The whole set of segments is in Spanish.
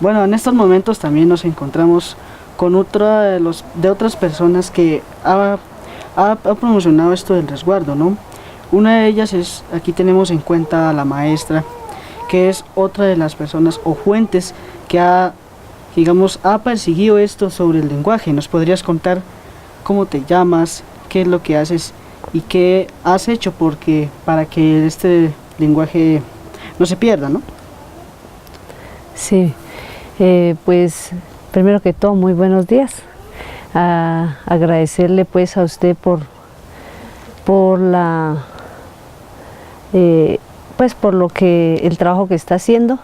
Bueno, en estos momentos también nos encontramos con otra de otras personas que ha promocionado esto del resguardo, ¿no? Una de ellas es, aquí tenemos en cuenta a la maestra, que es otra de las personas o fuentes que ha perseguido esto sobre el lenguaje. ¿Nos podrías contar cómo te llamas, qué es lo que haces y qué has hecho para que este lenguaje no se pierda, ¿no? Sí, pues primero que todo, muy buenos días. Agradecerle pues a usted por el trabajo que está haciendo,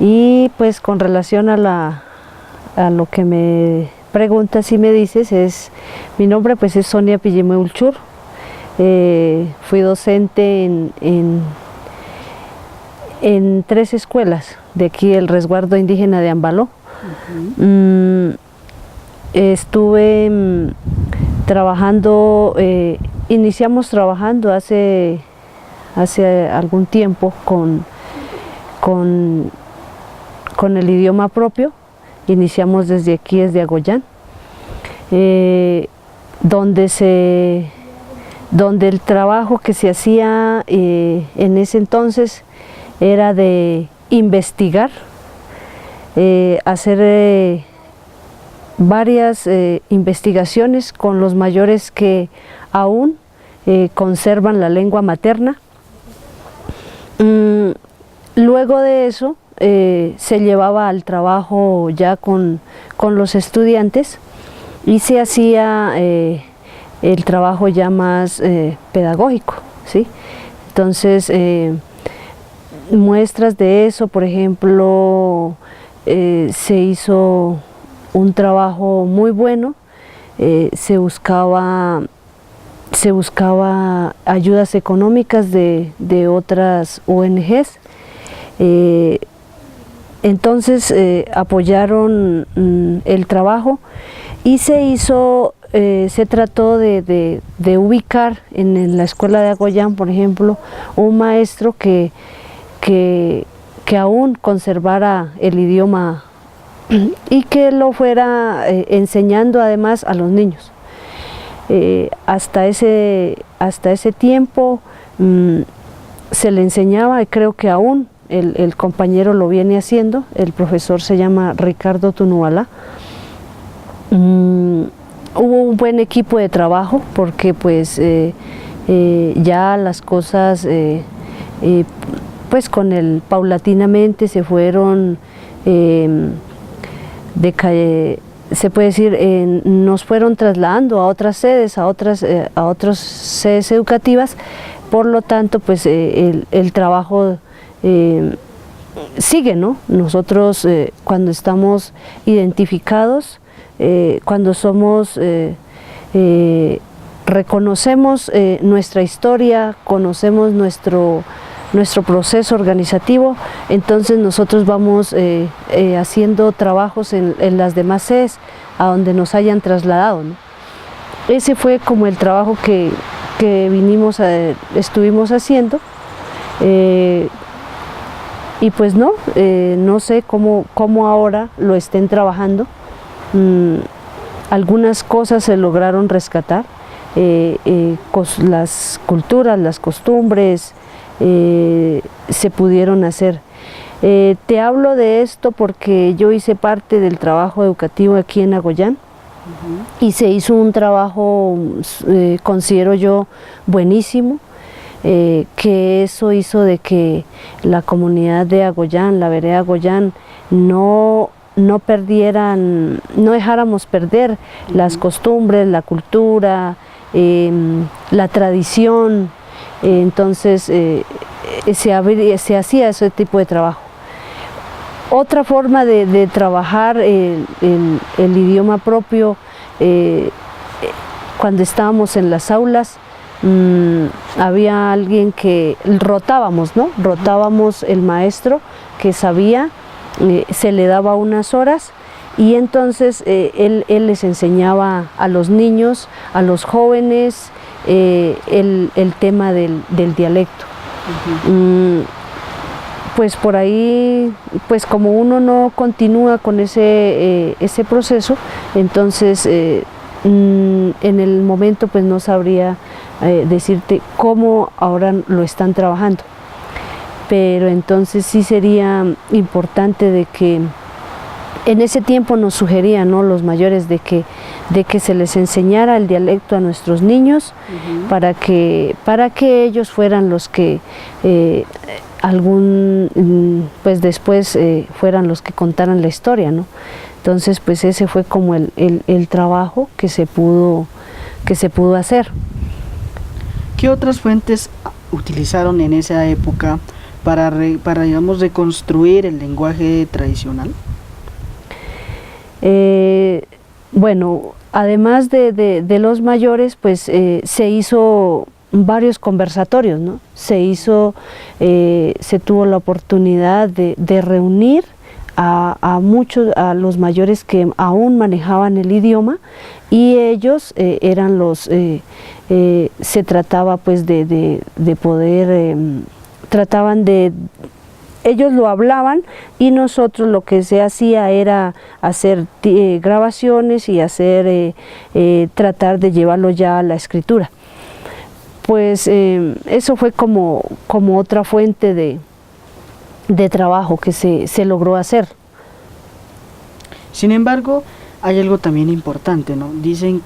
y pues con relación a lo que me preguntas y me dices, mi nombre pues es Sonia Pillime Ulchur. Fui docente en 3 escuelas de aquí, el resguardo indígena de Ambaló. Estuve trabajando, iniciamos trabajando hace algún tiempo con el idioma propio. Iniciamos desde aquí, desde Agollán, donde el trabajo que se hacía en ese entonces era de investigar, hacer varias investigaciones con los mayores que aún conservan la lengua materna. Luego de eso se llevaba al trabajo ya con los estudiantes, y se hacía el trabajo ya más pedagógico, ¿sí? Entonces, muestras de eso, por ejemplo, se hizo un trabajo muy bueno. Se buscaba ayudas económicas de otras ONGs. Entonces apoyaron el trabajo, y se trató de ubicar en la escuela de Agollán, por ejemplo, un maestro que aún conservara el idioma y que lo fuera enseñando además a los niños. Hasta ese tiempo se le enseñaba, y creo que aún el compañero lo viene haciendo. El profesor se llama Ricardo Tunuala. Hubo un buen equipo de trabajo, porque pues ya las cosas pues paulatinamente se fueron se puede decir, nos fueron trasladando a otras sedes, a otras sedes educativas. Por lo tanto, pues el trabajo sigue, ¿no? Nosotros cuando estamos identificados, cuando reconocemos nuestra historia, conocemos nuestro proceso organizativo, entonces nosotros vamos haciendo trabajos en las demás sedes a donde nos hayan trasladado, ¿no? Ese fue como el trabajo que estuvimos haciendo, y pues no sé cómo ahora lo estén trabajando. Algunas cosas se lograron rescatar, las culturas, las costumbres, se pudieron hacer. Te hablo de esto porque yo hice parte del trabajo educativo aquí en Agollán, y se hizo un trabajo, considero yo, buenísimo, que eso hizo de que la comunidad de Agollán, la vereda Agollán, no dejáramos perder las costumbres, la cultura, la tradición. Entonces se hacía ese tipo de trabajo. Otra forma de trabajar el idioma propio, cuando estábamos en las aulas, había alguien que rotábamos, ¿no? Rotábamos el maestro que sabía, se le daba unas horas, y entonces él les enseñaba a los niños, a los jóvenes, el tema del dialecto. pues por ahí, pues como uno no continúa con ese proceso, entonces en el momento pues no sabría decirte cómo ahora lo están trabajando. Pero entonces sí sería importante de que en ese tiempo nos sugerían, ¿no?, los mayores de que se les enseñara el dialecto a nuestros niños, para que ellos fueran los que pues después fueran los que contaran la historia, ¿no? Entonces pues ese fue como el trabajo que se pudo hacer. ¿Qué otras fuentes utilizaron en esa época para digamos, reconstruir el lenguaje tradicional? Bueno, además de los mayores, pues se hizo varios conversatorios, ¿no? Se tuvo la oportunidad de reunir a los mayores que aún manejaban el idioma, y ellos eran se trataba pues de poder, ellos lo hablaban, y nosotros lo que se hacía era hacer grabaciones y tratar de llevarlo ya a la escritura. Pues eso fue como otra fuente de trabajo que se logró hacer. Sin embargo, hay algo también importante, ¿no? Dicen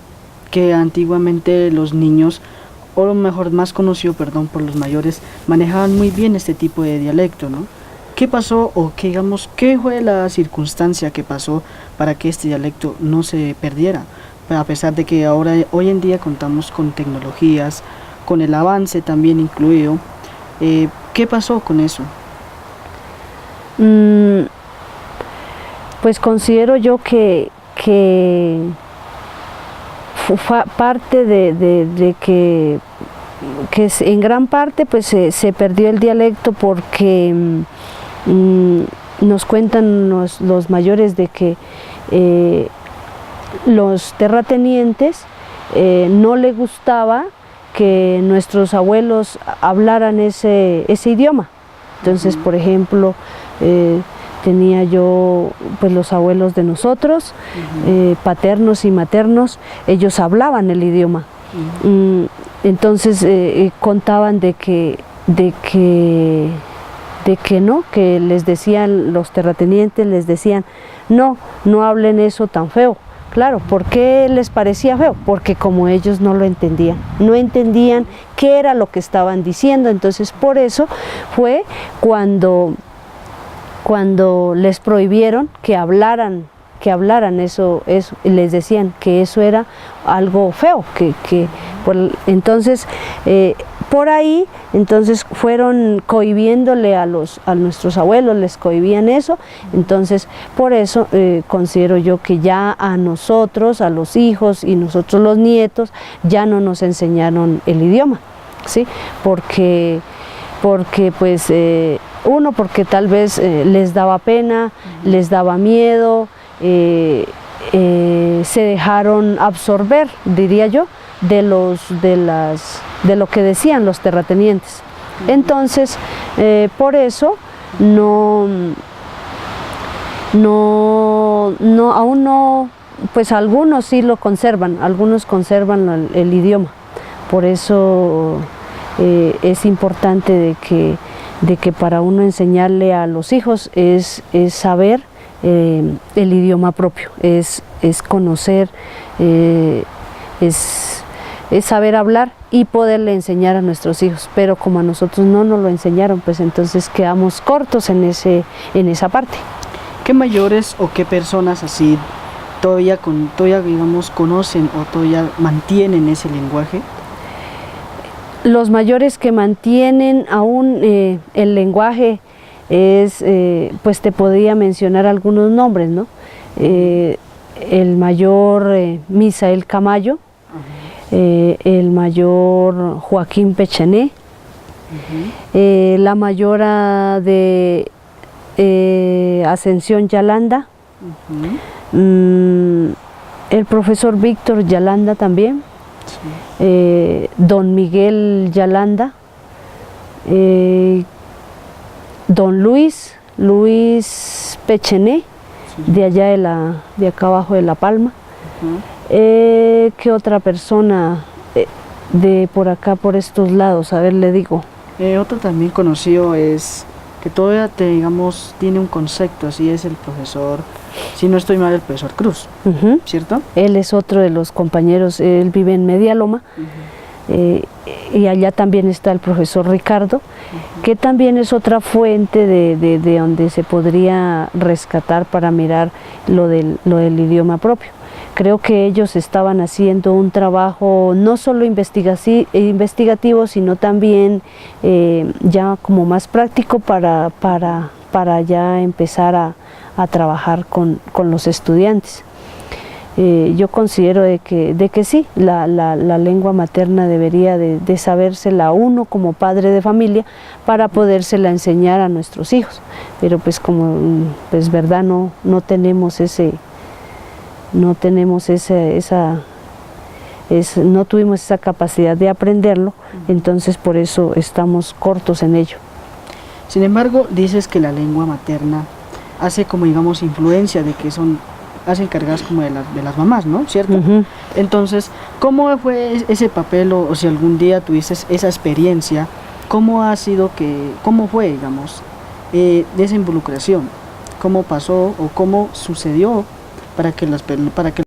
que antiguamente los niños, o lo mejor más conocido, perdón, por los mayores, manejaban muy bien este tipo de dialecto, ¿no? ¿Qué pasó, o qué fue la circunstancia que pasó para que este dialecto no se perdiera? A pesar de que hoy en día contamos con tecnologías, con el avance también incluido, ¿qué pasó con eso? Pues considero yo que parte de que en gran parte pues se perdió el dialecto, porque nos cuentan los mayores de que los terratenientes no les gustaba que nuestros abuelos hablaran ese idioma. Entonces, por ejemplo, tenía yo pues los abuelos de nosotros, paternos y maternos, ellos hablaban el idioma. Entonces contaban de que no, que les decían, los terratenientes les decían, no hablen eso tan feo. Claro, ¿por qué les parecía feo? Porque como ellos no lo entendían, no entendían qué era lo que estaban diciendo. Entonces por eso fue cuando les prohibieron que hablaran eso, les decían que eso era algo feo, entonces por ahí entonces fueron cohibiéndole a nuestros abuelos, les cohibían eso. Entonces por eso considero yo que ya a nosotros, a los hijos y nosotros los nietos, ya no nos enseñaron el idioma, ¿sí? Porque pues porque tal vez les daba pena, les daba miedo, se dejaron absorber, diría yo, de lo que decían los terratenientes. Entonces, por eso aún no, pues algunos sí lo conservan, algunos conservan el idioma. Por eso es importante de que para uno enseñarle a los hijos es saber el idioma propio, es conocer, es saber hablar y poderle enseñar a nuestros hijos. Pero como a nosotros no nos lo enseñaron, pues entonces quedamos cortos en esa parte. ¿Qué mayores o qué personas así todavía digamos conocen o todavía mantienen ese lenguaje? Los mayores que mantienen aún el lenguaje pues te podría mencionar algunos nombres, ¿no? El mayor Misael Camayo, el mayor Joaquín Pechané, la mayora de Ascensión Yalanda, el profesor Víctor Yalanda también, don Miguel Yalanda, don Luis Pechené, Sí. de allá de acá abajo de La Palma. Ujú. ¿Qué otra persona de por acá, por estos lados? A ver, le digo. Otro también conocido es que todavía digamos, tiene un concepto, así es el profesor, si no estoy mal, el profesor Cruz, Ujú. ¿cierto? Él es otro de los compañeros, él vive en Media Loma. Y allá también está el profesor Ricardo, que también es otra fuente de donde se podría rescatar para mirar lo del idioma propio. Creo que ellos estaban haciendo un trabajo no solo investigativo, sino también ya como más práctico para ya empezar a trabajar con los estudiantes. Yo considero de que sí, la lengua materna debería de sabérsela uno como padre de familia para podérsela enseñar a nuestros hijos, pero pues como pues verdad no tenemos no tuvimos esa capacidad de aprenderlo, entonces por eso estamos cortos en ello. Sin embargo, dices que la lengua materna hace como digamos influencia de que hacen cargas como de las mamás, ¿no? ¿Cierto? Ujú. Entonces, ¿cómo fue ese papel o si algún día tuviste esa experiencia, cómo fue, digamos, de esa involucración? ¿Cómo pasó o cómo sucedió para que